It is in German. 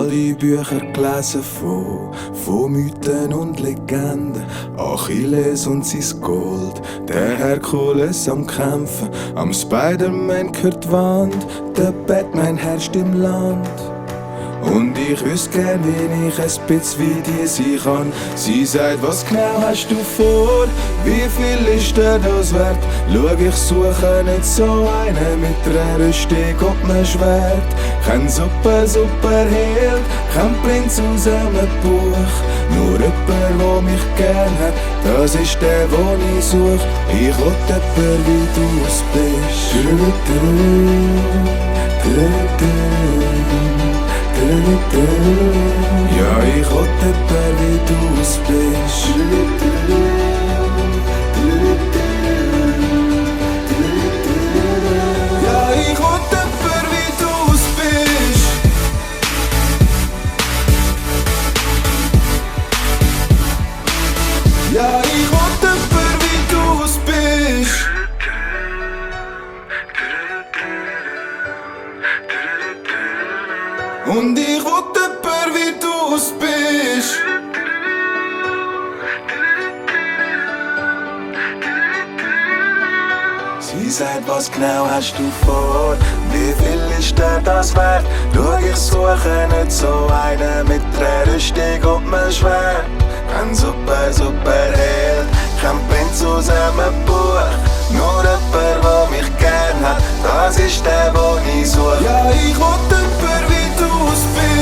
all die Bücher gelesen von Mythen und Legenden. Achilles und sein Gold, der Herkules am Kämpfen. Am Spider-Man gehört die Wand, der Batman herrscht im Land. Und ich wüsste gern, wie ich ein bisschen wie die sein kann. Sie sagt, was genau hast du vor? Wie viel ist dir das wert? Schau, ich suche nicht so einen mit einer Rüstung und einem Schwert. Kein Superheld, kein Prinz aus einem Buch. Nur jemand, der mich gern hat, das ist der, den ich such. Ich will jemand, wie du es bist. Ja, ich will jemand, wie du es bist. Ja, ich will jemand, wie du es bist. Ja, ich will jemand, wie du es bist. Und ich will jemand, wie du es bist. Sie sagt, was genau hast du vor? Wie viel ist dir das wert? Schau, ich suche nicht so einen mit einer Rüstung und einem Schwert. Kein Superheld, kein Prinz aus einem Buch. Nur jemand, der mich gern hat, das ist der, den ich suche. Ja, ich will jemand, wie du es bist.